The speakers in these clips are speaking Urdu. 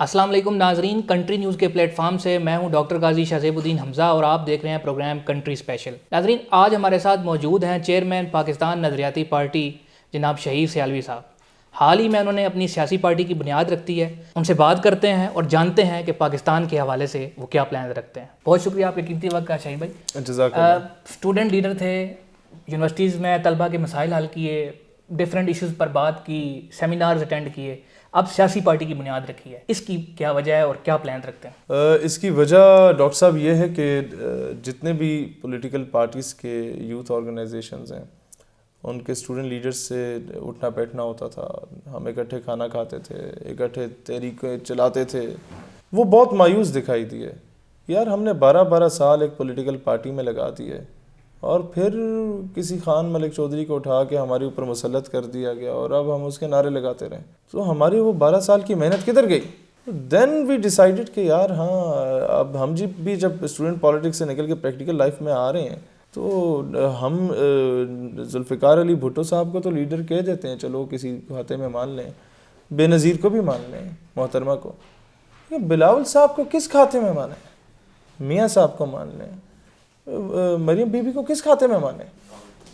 السلام علیکم ناظرین، کنٹری نیوز کے پلیٹ فارم سے میں ہوں ڈاکٹر غازی شہزیب الدین حمزہ اور آپ دیکھ رہے ہیں پروگرام کنٹری اسپیشل۔ ناظرین، آج ہمارے ساتھ موجود ہیں چیئرمین پاکستان نظریاتی پارٹی جناب شہیر سیالوی صاحب۔ حال ہی میں انہوں نے اپنی سیاسی پارٹی کی بنیاد رکھتی ہے، ان سے بات کرتے ہیں اور جانتے ہیں کہ پاکستان کے حوالے سے وہ کیا پلان رکھتے ہیں۔ بہت شکریہ آپ کے قیمتی وقت کا شہیر بھائی۔ جزاک اللہ۔ اسٹوڈنٹ لیڈر تھے، یونیورسٹیز میں طلبہ کے مسائل حل کیے، ڈفرینٹ ایشوز پر بات کی، سیمینارز اٹینڈ کیے، اب سیاسی پارٹی کی بنیاد رکھی ہے، اس کی کیا وجہ ہے اور کیا پلان رکھتے ہیں؟ اس کی وجہ ڈاکٹر صاحب یہ ہے کہ جتنے بھی پولیٹیکل پارٹیز کے یوتھ آرگنائزیشنز ہیں ان کے اسٹوڈنٹ لیڈرز سے اٹھنا بیٹھنا ہوتا تھا، ہم اکٹھے کھانا کھاتے تھے، اکٹھے تحریکیں چلاتے تھے، وہ بہت مایوس دکھائی دیے۔ یار ہم نے 12 سال ایک پولیٹیکل پارٹی میں لگا دیے اور پھر کسی خان ملک چودھری کو اٹھا کے ہمارے اوپر مسلط کر دیا گیا اور اب ہم اس کے نعرے لگاتے رہیں، تو ہماری وہ 12 سال کی محنت کدھر گئی؟ دین وی ڈیسائیڈڈ کہ یار ہاں اب ہم بھی جب اسٹوڈنٹ پالیٹکس سے نکل کے پریکٹیکل لائف میں آ رہے ہیں تو ہم ذوالفقار علی بھٹو صاحب کو تو لیڈر کہہ دیتے ہیں، چلو کسی کھاتے میں مان لیں، بے نظیر کو بھی مان لیں، محترمہ کو، بلاول صاحب کو کس کھاتے میں مانیں؟ میاں صاحب کو مان لیں، مریم بی بی کو کس کھاتے میں مانے؟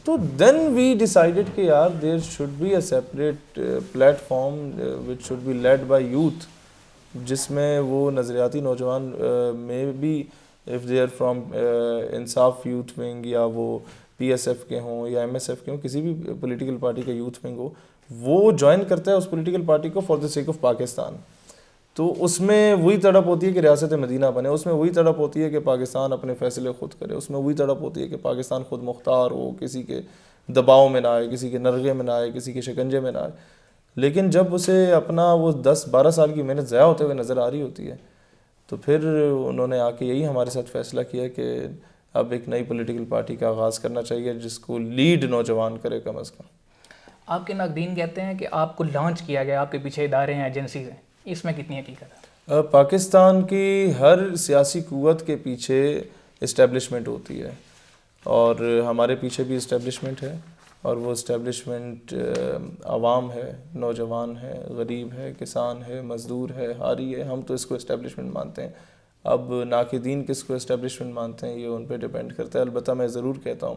تو دین وی ڈیسائیڈڈ کہ یار there should be a separate platform which should be led by youth, جس میں وہ نظریاتی نوجوان میں بھی if they are from Insaf youth wing یا وہ پی ایس ایف کے ہوں یا ایم ایس ایف کے ہوں، کسی بھی پولیٹیکل پارٹی کا یوتھ ونگ ہو، وہ جوائن کرتا ہے اس پولیٹیکل پارٹی کو for the sake of Pakistan. تو اس میں وہی تڑپ ہوتی ہے کہ ریاست مدینہ بنے، اس میں وہی تڑپ ہوتی ہے کہ پاکستان اپنے فیصلے خود کرے، اس میں وہی تڑپ ہوتی ہے کہ پاکستان خود مختار ہو، کسی کے دباؤ میں نہ آئے، کسی کے نرغے میں نہ آئے، کسی کے شکنجے میں نہ آئے۔ لیکن جب اسے اپنا وہ 10-12 سال کی محنت ضائع ہوتے ہوئے نظر آ رہی ہوتی ہے تو پھر انہوں نے آ کے یہی ہمارے ساتھ فیصلہ کیا کہ اب ایک نئی پولیٹیکل پارٹی کا آغاز کرنا چاہیے جس کو لیڈ نوجوان کرے کم از کم۔ آپ کے ناقدین کہتے ہیں کہ آپ کو لانچ کیا گیا، آپ کے پیچھے ادارے ہیں، ایجنسیز ہیں، اس میں کتنی حقیقت ہے؟ پاکستان کی ہر سیاسی قوت کے پیچھے اسٹیبلشمنٹ ہوتی ہے اور ہمارے پیچھے بھی اسٹیبلشمنٹ ہے، اور وہ اسٹیبلشمنٹ عوام ہے، نوجوان ہے، غریب ہے، کسان ہے، مزدور ہے، حاری ہے، ہم تو اس کو اسٹیبلشمنٹ مانتے ہیں۔ اب ناقدین کس کو اسٹیبلشمنٹ مانتے ہیں یہ ان پہ ڈیپینڈ کرتا ہے۔ البتہ میں ضرور کہتا ہوں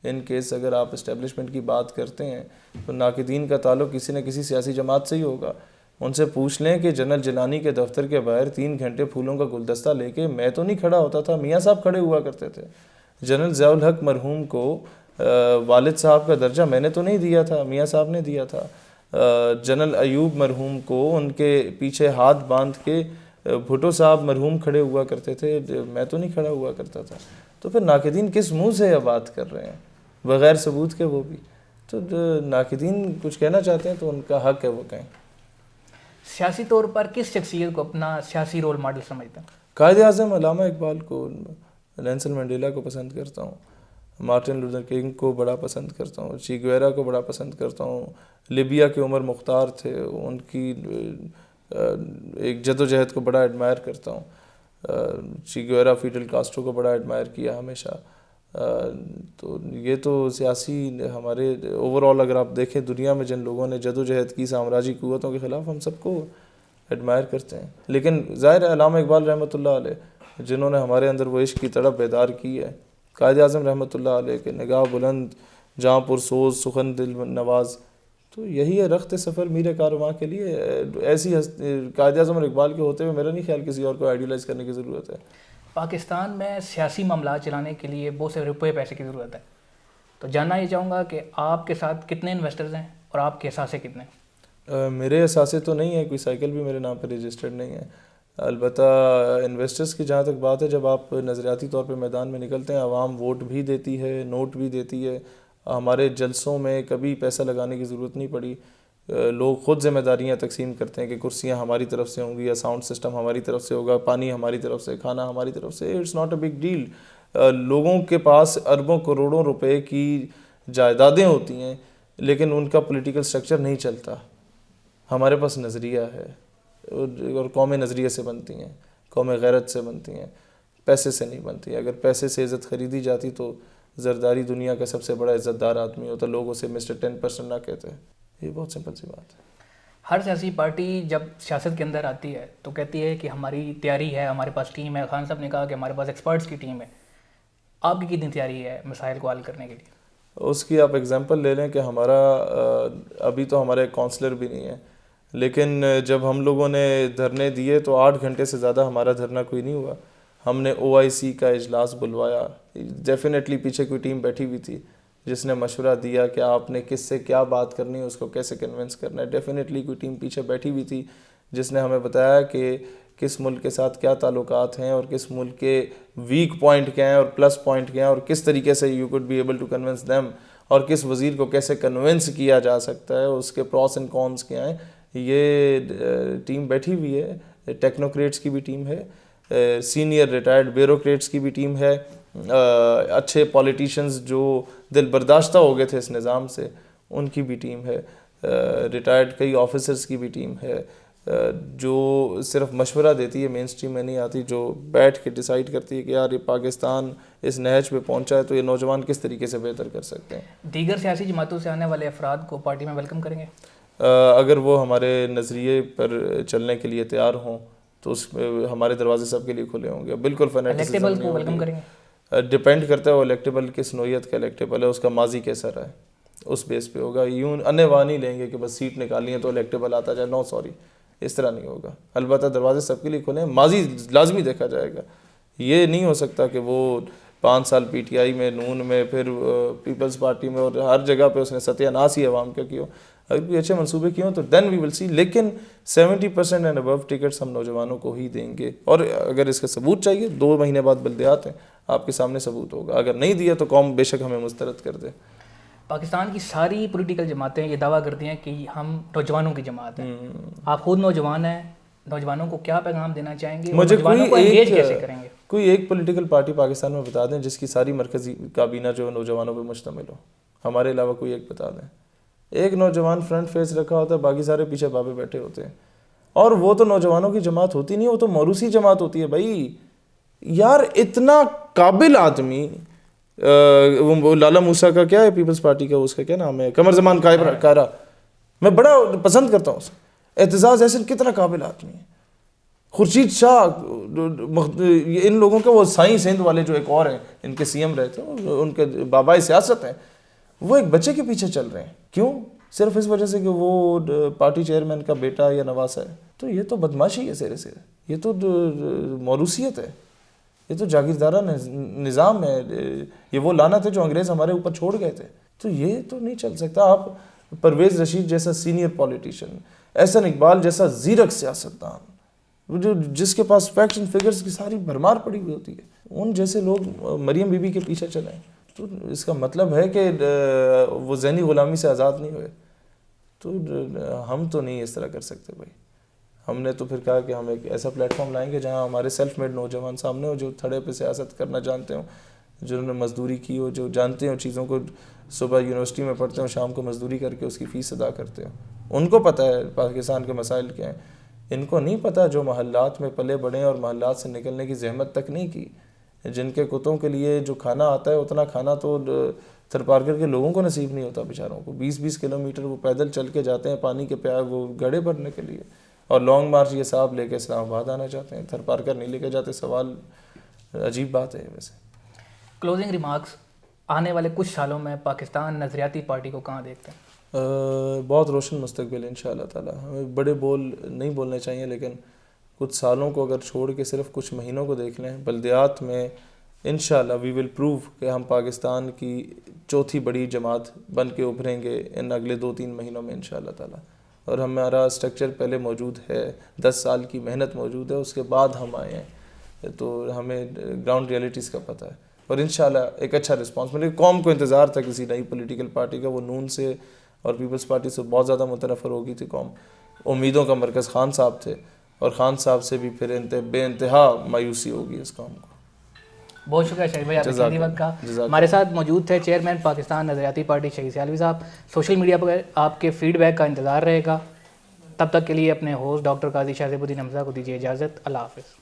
ان کیس اگر آپ اسٹیبلشمنٹ کی بات کرتے ہیں تو ناقدین کا تعلق کسی نہ کسی سیاسی جماعت سے ہی ہوگا۔ ان سے پوچھ لیں کہ جنرل جیلانی کے دفتر کے باہر 3 گھنٹے پھولوں کا گلدستہ لے کے میں تو نہیں کھڑا ہوتا تھا، میاں صاحب کھڑے ہوا کرتے تھے۔ جنرل ضیاء الحق مرحوم کو والد صاحب کا درجہ میں نے تو نہیں دیا تھا، میاں صاحب نے دیا تھا۔ جنرل ایوب مرحوم کو ان کے پیچھے ہاتھ باندھ کے بھٹو صاحب مرحوم کھڑے ہوا کرتے تھے، میں تو نہیں کھڑا ہوا کرتا تھا۔ تو پھر ناقدین کس منہ سے یہ بات کر رہے ہیں بغیر ثبوت کے؟ وہ بھی تو ناقدین کچھ کہنا چاہتے ہیں تو ان کا حق ہے وہ کہیں۔ سیاسی طور پر کس شخصیت کو اپنا سیاسی رول ماڈل سمجھتے ہیں؟ قائد اعظم علامہ اقبال کو، نیلسن منڈیلا کو پسند کرتا ہوں، مارٹن لوتھر کنگ کو بڑا پسند کرتا ہوں، چی گویرا کو بڑا پسند کرتا ہوں، لیبیا کے عمر مختار تھے، ان کی ایک جد و جہد کو بڑا ایڈمائر کرتا ہوں۔ چی گویرا فیڈل کاسٹرو کو بڑا ایڈمائر کیا ہمیشہ۔ تو یہ تو سیاسی ہمارے اوور آل اگر آپ دیکھیں دنیا میں جن لوگوں نے جد و جہد کی سامراجی قوتوں کے خلاف، ہم سب کو ایڈمائر کرتے ہیں۔ لیکن ظاہر ہے علامہ اقبال رحمۃ اللہ علیہ جنہوں نے ہمارے اندر وہ عشق کی تڑپ بیدار کی ہے، قائد اعظم رحمۃ اللہ علیہ کے نگاہ بلند، جاں پرسوز، سخن دل نواز، تو یہی ہے رخت سفر میر کارواں کے لیے۔ ایسی قائد اعظم اور اقبال کے ہوتے ہوئے میرا نہیں خیال کسی اور کو آئیڈیلائز کرنے کی ضرورت ہے۔ پاکستان میں سیاسی معاملات چلانے کے لیے بہت سے روپے پیسے کی ضرورت ہے، تو جاننا یہ چاہوں گا کہ آپ کے ساتھ کتنے انویسٹرز ہیں اور آپ کے اثاثے کتنے ہیں؟ میرے اثاثے تو نہیں ہیں، کوئی سائیکل بھی میرے نام پہ رجسٹرڈ نہیں ہے۔ البتہ انویسٹرز کی جہاں تک بات ہے، جب آپ نظریاتی طور پہ میدان میں نکلتے ہیں، عوام ووٹ بھی دیتی ہے، نوٹ بھی دیتی ہے۔ ہمارے جلسوں میں کبھی پیسہ لگانے کی ضرورت نہیں پڑی، لوگ خود ذمہ داریاں تقسیم کرتے ہیں کہ کرسیاں ہماری طرف سے ہوں گی یا ساؤنڈ سسٹم ہماری طرف سے ہوگا، پانی ہماری طرف سے، کھانا ہماری طرف سے۔ It's not a big deal. لوگوں کے پاس اربوں کروڑوں روپے کی جائیدادیں ہوتی ہیں لیکن ان کا پولیٹیکل سٹرکچر نہیں چلتا۔ ہمارے پاس نظریہ ہے اور قومیں نظریے سے بنتی ہیں، قومیں غیرت سے بنتی ہیں، پیسے سے نہیں بنتی۔ اگر پیسے سے عزت خریدی جاتی تو زرداری دنیا کا سب سے بڑا عزت دار آدمی ہوتا، لوگ اسے مسٹر 10% نہ کہتے۔ یہ بہت سمپل سی بات ہے۔ ہر سیاسی پارٹی جب سیاست کے اندر آتی ہے تو کہتی ہے کہ ہماری تیاری ہے, ہمارے پاس ٹیم ہے. خان صاحب نے کہا کہ ہمارے پاس ایکسپرٹس کی ٹیم ہے. آپ کی کتنی تیاری ہے مسائل کو حل کرنے کے لیے؟ اس کی آپ اگزامپل لے لیں کہ ہمارا ابھی تو ہمارے کونسلر بھی نہیں ہے, لیکن جب ہم لوگوں نے دھرنے دیے تو 8 گھنٹے سے زیادہ ہمارا دھرنا کوئی نہیں ہوا. ہم نے OIC کا اجلاس بلوایا, ڈیفینیٹلی پیچھے کوئی ٹیم بیٹھی ہوئی تھی جس نے مشورہ دیا کہ آپ نے کس سے کیا بات کرنی ہے, اس کو کیسے کنونس کرنا ہے. ڈیفینیٹلی کوئی ٹیم پیچھے بیٹھی ہوئی تھی جس نے ہمیں بتایا کہ کس ملک کے ساتھ کیا تعلقات ہیں اور کس ملک کے ویک پوائنٹ کیا ہیں اور پلس پوائنٹ کیا ہیں, اور کس طریقے سے you could be able to convince them, اور کس وزیر کو کیسے کنونس کیا جا سکتا ہے, اس کے پروس اینڈ کونس کیا ہیں. یہ ٹیم بیٹھی ہوئی ہے, ٹیکنوکریٹس کی بھی ٹیم ہے, سینئر ریٹائرڈ بیوروکریٹس کی بھی ٹیم ہے, اچھے پولیٹیشینز جو دل برداشتہ ہو گئے تھے اس نظام سے ان کی بھی ٹیم ہے, ریٹائرڈ کئی آفیسرز کی بھی ٹیم ہے جو صرف مشورہ دیتی ہے, مین سٹریم میں نہیں آتی, جو بیٹھ کے ڈیسائیڈ کرتی ہے کہ یار یہ پاکستان اس نہج پہ پہنچا ہے تو یہ نوجوان کس طریقے سے بہتر کر سکتے ہیں. دیگر سیاسی جماعتوں سے آنے والے افراد کو پارٹی میں ویلکم کریں گے؟ اگر وہ ہمارے نظریے پر چلنے کے لیے تیار ہوں تو اس ہمارے دروازے سب کے لیے کھلے ہوں گے. بالکل الیکٹیبل کو ویلکم کریں گے؟ ڈپینڈ کرتا ہے وہ الیکٹیبل کس نوعیت کا الیکٹیبل ہے, اس کا ماضی کیسا رہا ہے, اس بیس پہ ہوگا. یوں انواع نہیں لیں گے کہ بس سیٹ نکالی ہے تو الیکٹیبل آتا جائے, نو سوری, اس طرح نہیں ہوگا. البتہ دروازے سب کے لیے کھلے ہیں, ماضی لازمی دیکھا جائے گا. یہ نہیں ہو سکتا کہ وہ 5 سال PTI میں, نون میں, پھر پیپلز پارٹی میں, اور ہر جگہ پہ اس نے ستیہ ناش ہی عوام کا کیا. اگر کوئی اچھے منصوبے کیے ہوں تو دین وی ول سی, لیکن 70% اینڈ ابو ٹکٹس ہم نوجوانوں کو ہی دیں گے. اور اگر اس کا ثبوت چاہیے 2 مہینے بعد بلدیات ہیں, آپ کے سامنے ثبوت ہوگا. اگر نہیں دیا تو قوم بے شک ہمیں مسترد کر دے. پاکستان کی ساری پولیٹیکل جماعتیں یہ دعویٰ کرتی ہیں کہ ہم نوجوانوں کی جماعت ہیں. آپ خود نوجوان ہیں, نوجوانوں کو کیا پیغام دینا چاہیں گے, مجھے کوئی ایک پولیٹیکل پارٹی پاکستان میں بتا دیں جس کی ساری مرکزی کابینہ جو نوجوانوں پہ مشتمل ہو, ہمارے علاوہ کوئی ایک بتا دیں. ایک نوجوان فرنٹ فیس رکھا ہوتا ہے, باقی سارے پیچھے بابے بیٹھے ہوتے ہیں. اور وہ تو نوجوانوں کی جماعت ہوتی نہیں, وہ تو موروثی جماعت ہوتی ہے بھائی. یار اتنا قابل آدمی, وہ لالا موسیٰ کا کیا ہے پیپلز پارٹی کا, اس کا کیا نام ہے, قمر زمان کائرہ, میں بڑا پسند کرتا ہوں اسے. اعتزاز احسن کتنا قابل آدمی ہے. خورشید شاہ, ان لوگوں کے وہ سائیں سندھ والے جو ایک اور ہیں ان کے CM رہے تھے, ان کے بابائے سیاست ہیں, وہ ایک بچے کے پیچھے چل رہے ہیں. کیوں؟ صرف اس وجہ سے کہ وہ پارٹی چیئرمین کا بیٹا یا نواسا ہے. تو یہ تو بدماشی ہے سرے سے, یہ تو موروثیت ہے, یہ تو جاگیردارہ نظام ہے, یہ وہ لعنت ہے جو انگریز ہمارے اوپر چھوڑ گئے تھے. تو یہ تو نہیں چل سکتا. آپ پرویز رشید جیسا سینئر پولیٹیشین, احسن اقبال جیسا زیرک سیاستدان جو جس کے پاس فیکٹس اینڈ فگرز کی ساری بھرمار پڑی ہوئی ہوتی ہے, ان جیسے لوگ مریم بی بی کے پیچھے چلیں, تو اس کا مطلب ہے کہ وہ ذہنی غلامی سے آزاد نہیں ہوئے. تو ہم تو نہیں اس طرح کر سکتے بھائی. ہم نے تو پھر کہا کہ ہم ایک ایسا پلیٹ فارم لائیں گے جہاں ہمارے سیلف میڈ نوجوان سامنے ہو, جو تھڑے پہ سیاست کرنا جانتے ہوں, جنہوں نے مزدوری کی ہو, جو جانتے ہوں چیزوں کو, صبح یونیورسٹی میں پڑھتے ہوں, شام کو مزدوری کر کے اس کی فیس ادا کرتے ہوں. ان کو پتہ ہے پاکستان کے مسائل کیا ہیں. ان کو نہیں پتہ جو محلات میں پلے بڑھے اور محلات سے نکلنے کی زحمت تک نہیں کی, جن کے کتوں کے لیے جو کھانا آتا ہے اتنا کھانا تو تھرپارکر کے لوگوں کو نصیب نہیں ہوتا بیچاروں کو. 20-20 کلومیٹر وہ پیدل چل کے جاتے ہیں پانی کے پیار وہ گڑھے بھرنے کے لیے, اور لانگ مارچ یہ صاحب لے کے اسلام آباد آنا چاہتے ہیں, تھرپارکر نہیں لے کے جاتے. سوال عجیب بات ہے. ویسے کلوزنگ ریمارکس, آنے والے کچھ سالوں میں پاکستان نظریاتی پارٹی کو کہاں دیکھتے ہیں؟ بہت روشن مستقبل انشاءاللہ تعالی. ہمیں بڑے بول نہیں بولنے چاہیے, لیکن کچھ سالوں کو اگر چھوڑ کے صرف کچھ مہینوں کو دیکھ لیں, بلدیات میں انشاءاللہ وی ول پروو کہ ہم پاکستان کی چوتھی بڑی جماعت بن کے ابھریں گے ان اگلے 2-3 مہینوں میں انشاءاللہ تعالی. اور ہمارا اسٹرکچر پہلے موجود ہے, 10 سال کی محنت موجود ہے, اس کے بعد ہم آئے ہیں, تو ہمیں گراؤنڈ ریئلٹیز کا پتہ ہے, اور انشاءاللہ ایک اچھا رسپانس ملے. قوم کو انتظار تھا کسی نئی پولیٹیکل پارٹی کا, وہ نون سے اور پیپلز پارٹی سے بہت زیادہ متنفر ہو گئی تھی قوم. امیدوں کا مرکز خان صاحب تھے, اور خان صاحب سے بھی پھر بے انتہا مایوسی ہوگی اس قوم کو. بہت شکریہ شہید بھائی, آپ نے قیمتی وقت کا. ہمارے ساتھ موجود تھے چیئرمین پاکستان نظریاتی پارٹی شہید سیالوی صاحب. سوشل میڈیا پر آپ کے فیڈ بیک کا انتظار رہے گا. تب تک کے لیے اپنے ہوسٹ ڈاکٹر قاضی شاہ زیب الدین حمزہ کو دیجیے اجازت. اللہ حافظ.